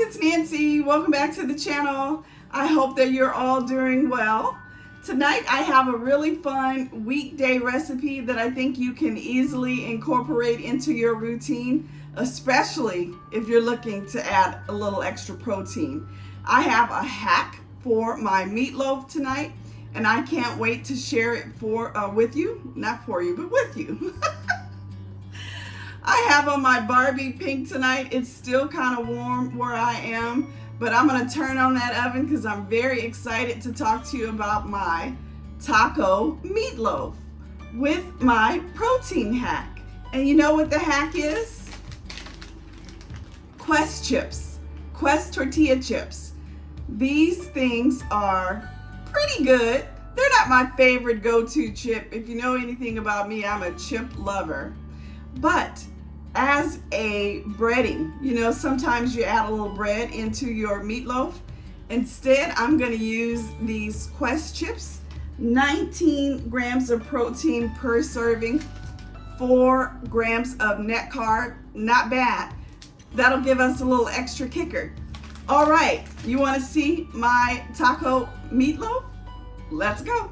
it's Nancy. Welcome back to the channel. I hope that you're all doing well. Tonight I have a really fun weekday recipe that I think you can easily incorporate into your routine, especially if you're looking to add a little extra protein. I have a hack for my meatloaf tonight, and I can't wait to share it with you. Not for you, but with you. I have on my Barbie pink tonight. It's still kind of warm where I am, but I'm gonna turn on that oven because I'm very excited to talk to you about my taco meatloaf with my protein hack. And you know what the hack is? Quest chips, Quest tortilla chips. These things are pretty good. They're not my favorite go-to chip. If you know anything about me, I'm a chip lover. But as a breading, you know, sometimes you add a little bread into your meatloaf. Instead, I'm gonna use these Quest chips, 19 grams of protein per serving, 4 grams of net carb, not bad. That'll give us a little extra kicker. All right, you wanna see my taco meatloaf? Let's go.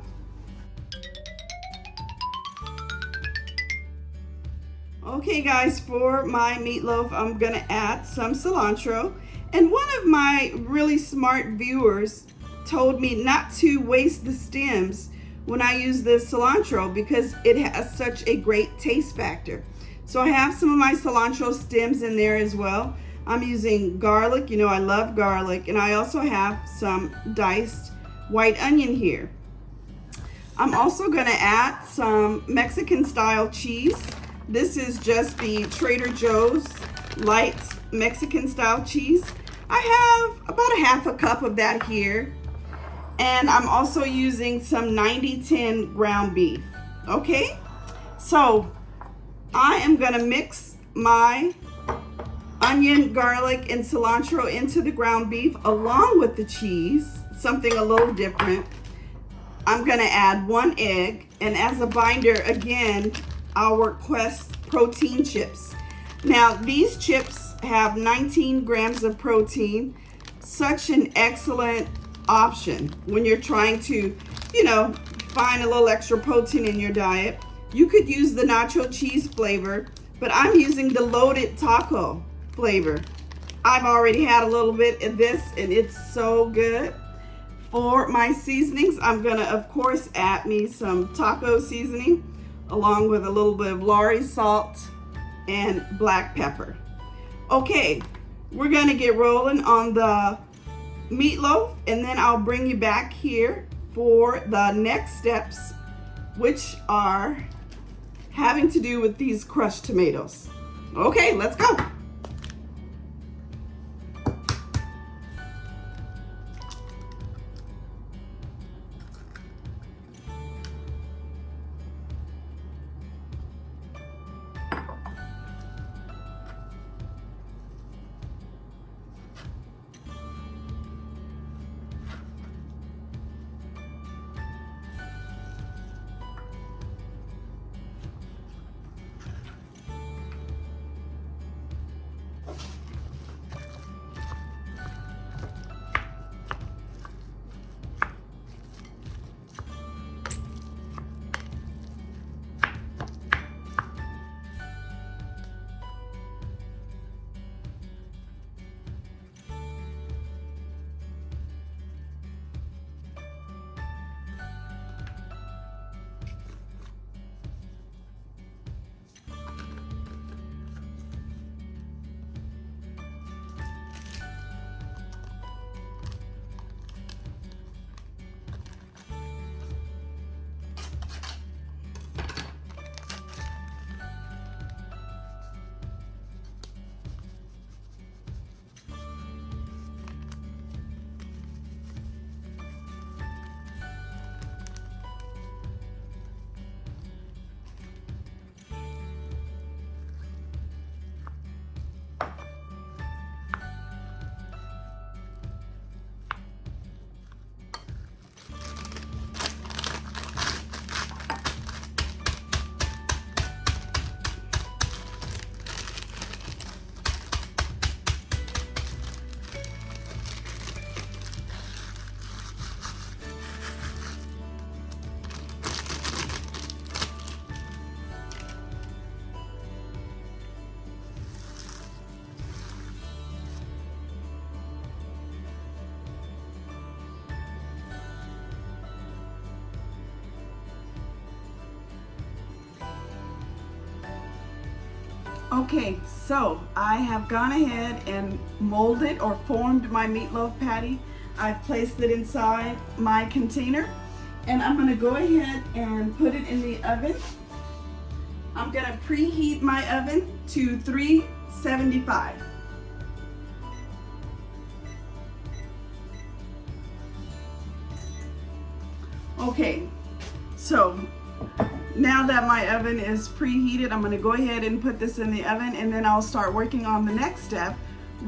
Okay guys, for my meatloaf, I'm gonna add some cilantro. And one of my really smart viewers told me not to waste the stems when I use the cilantro because it has such a great taste factor. So I have some of my cilantro stems in there as well. I'm using garlic, you know I love garlic, and I also have some diced white onion here. I'm also gonna add some Mexican style cheese. This is just the Trader Joe's light Mexican style cheese. I have about a half a cup of that here. And I'm also using some 90-10 ground beef. Okay, so I am gonna mix my onion, garlic, and cilantro into the ground beef along with the cheese, something a little different. I'm gonna add 1 egg, and as a binder, again, our Quest protein chips. Now these chips have 19 grams of protein. Such an excellent option when you're trying to, you know, find a little extra protein in your diet. You could use the nacho cheese flavor, but I'm using the loaded taco flavor. I've already had a little bit of this and it's so good. For my seasonings, I'm gonna of course add me some taco seasoning along with a little bit of Lorry salt and black pepper. Okay, we're gonna get rolling on the meatloaf, and then I'll bring you back here for the next steps, which are having to do with these crushed tomatoes. Okay, let's go. Okay, so I have gone ahead and molded or formed my meatloaf patty. I've placed it inside my container, and I'm gonna go ahead and put it in the oven. I'm gonna preheat my oven to 375. Okay, so now that my oven is preheated, I'm going to go ahead and put this in the oven, and then I'll start working on the next step,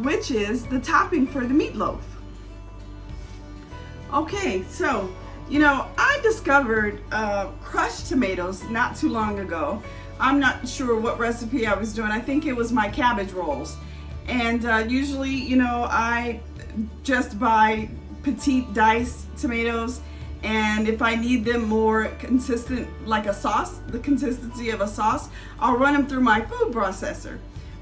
which is the topping for the meatloaf. Okay, so, you know, I discovered crushed tomatoes not too long ago. I'm not sure what recipe I was doing. I think it was my cabbage rolls. And usually, you know, I just buy petite diced tomatoes. And if I need them more consistent, like a sauce, the consistency of a sauce, I'll run them through my food processor.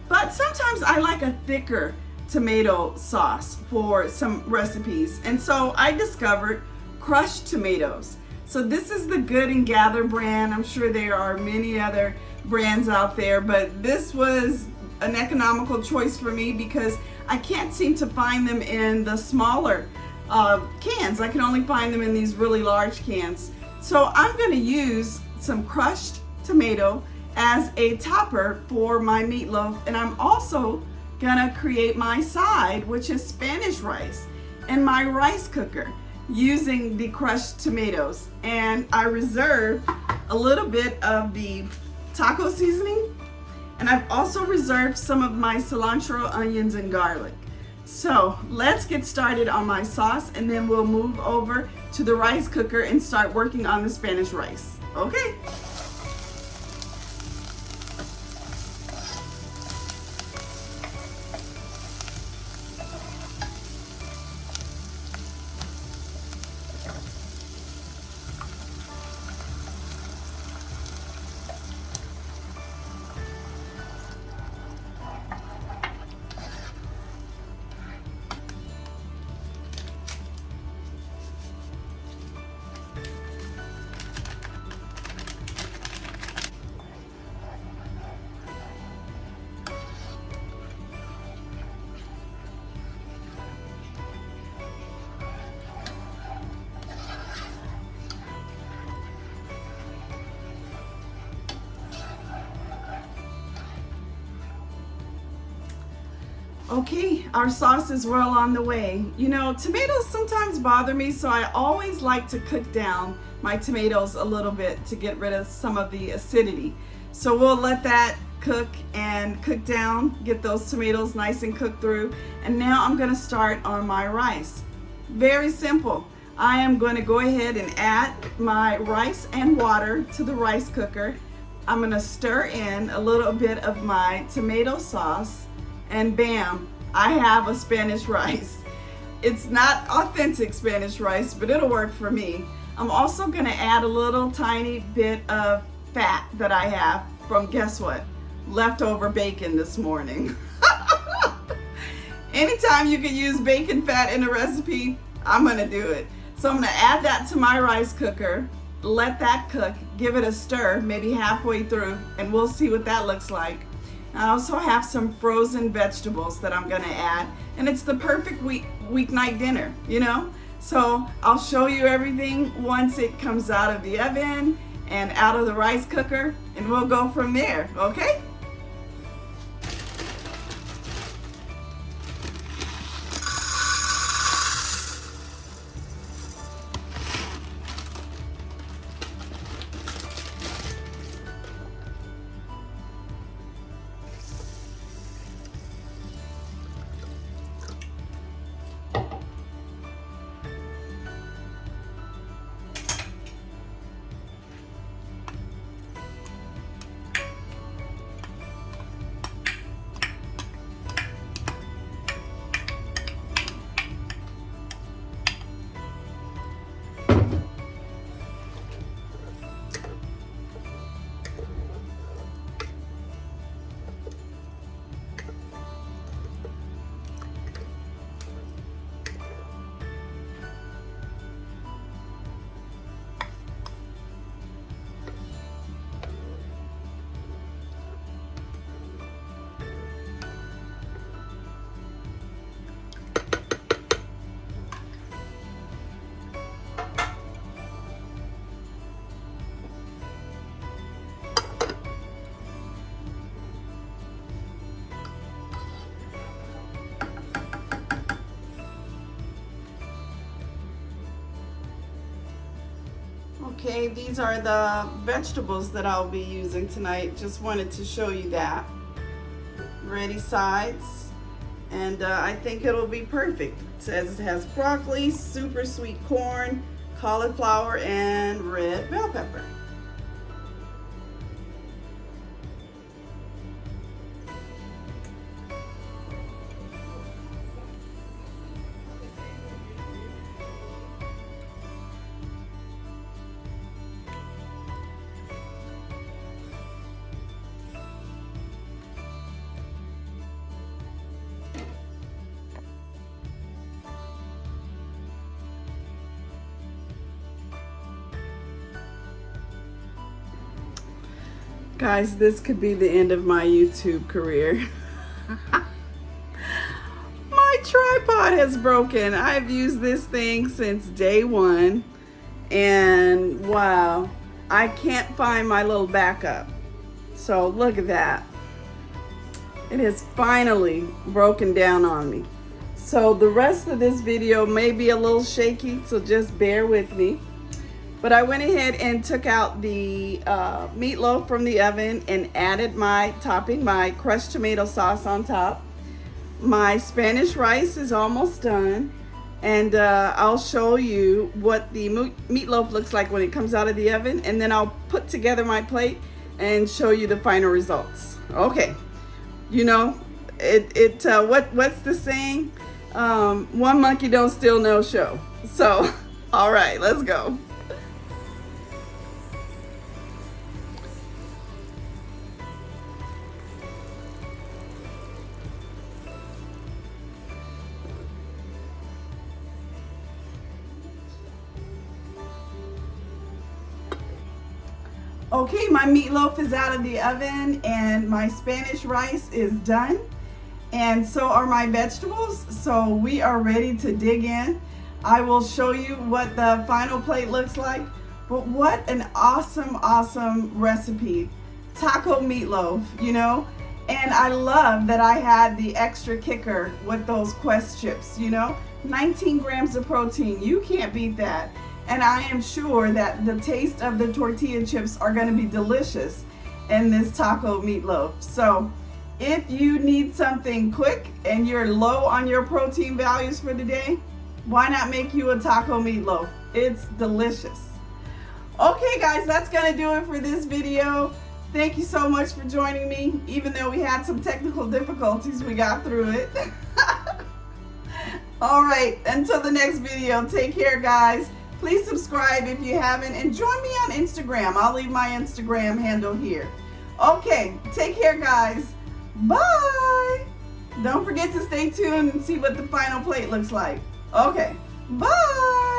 But sometimes I like a thicker tomato sauce for some recipes. And so I discovered crushed tomatoes. So this is the Good and Gather brand. I'm sure there are many other brands out there, but this was an economical choice for me because I can't seem to find them in the smaller cans. I can only find them in these really large cans. So I'm going to use some crushed tomato as a topper for my meatloaf, and I'm also going to create my side, which is Spanish rice, in my rice cooker using the crushed tomatoes. And I reserved a little bit of the taco seasoning, and I've also reserved some of my cilantro, onions, and garlic. So let's get started on my sauce, and then we'll move over to the rice cooker and start working on the Spanish rice. Okay. Okay, our sauce is well on the way. You know, tomatoes sometimes bother me, so I always like to cook down my tomatoes a little bit to get rid of some of the acidity. So we'll let that cook and cook down, get those tomatoes nice and cooked through. And now I'm gonna start on my rice. Very simple. I am going to go ahead and add my rice and water to the rice cooker. I'm gonna stir in a little bit of my tomato sauce, and bam, I have a Spanish rice. It's not authentic Spanish rice, but it'll work for me. I'm also gonna add a little tiny bit of fat that I have from, guess what? Leftover bacon this morning. Anytime you can use bacon fat in a recipe, I'm gonna do it. So I'm gonna add that to my rice cooker, let that cook, give it a stir, maybe halfway through, and we'll see what that looks like. I also have some frozen vegetables that I'm gonna add, and it's the perfect weeknight dinner, you know? So I'll show you everything once it comes out of the oven and out of the rice cooker, and we'll go from there, okay? Okay, these are the vegetables that I'll be using tonight. Just wanted to show you that. Ready sides, and I think it'll be perfect. It says it has broccoli, super sweet corn, cauliflower, and red bell pepper. Guys, this could be the end of my YouTube career. My tripod has broken. I've used this thing since day one, and wow, I can't find my little backup. So look at that. It has finally broken down on me. So the rest of this video may be a little shaky, so just bear with me. But I went ahead and took out the meatloaf from the oven and added my topping, my crushed tomato sauce on top. My Spanish rice is almost done, and I'll show you what the meatloaf looks like when it comes out of the oven, and then I'll put together my plate and show you the final results. Okay, you know, what's the saying? One monkey don't steal no show. So, all right, let's go. Okay, my meatloaf is out of the oven and my Spanish rice is done, and so are my vegetables. So we are ready to dig in. I will show you what the final plate looks like, but what an awesome recipe. Taco meatloaf, you know, and I love that I had the extra kicker with those Quest chips, you know, 19 grams of protein. You can't beat that. And I am sure that the taste of the tortilla chips are going to be delicious in this taco meatloaf. So if you need something quick and you're low on your protein values for the day, why not make you a taco meatloaf? It's delicious. Okay guys, that's going to do it for this video. Thank you so much for joining me. Even though we had some technical difficulties, we got through it. All right, until the next video, take care guys. Please subscribe if you haven't, and join me on Instagram. I'll leave my Instagram handle here. Okay, take care guys. Bye. Don't forget to stay tuned and see what the final plate looks like. Okay, bye.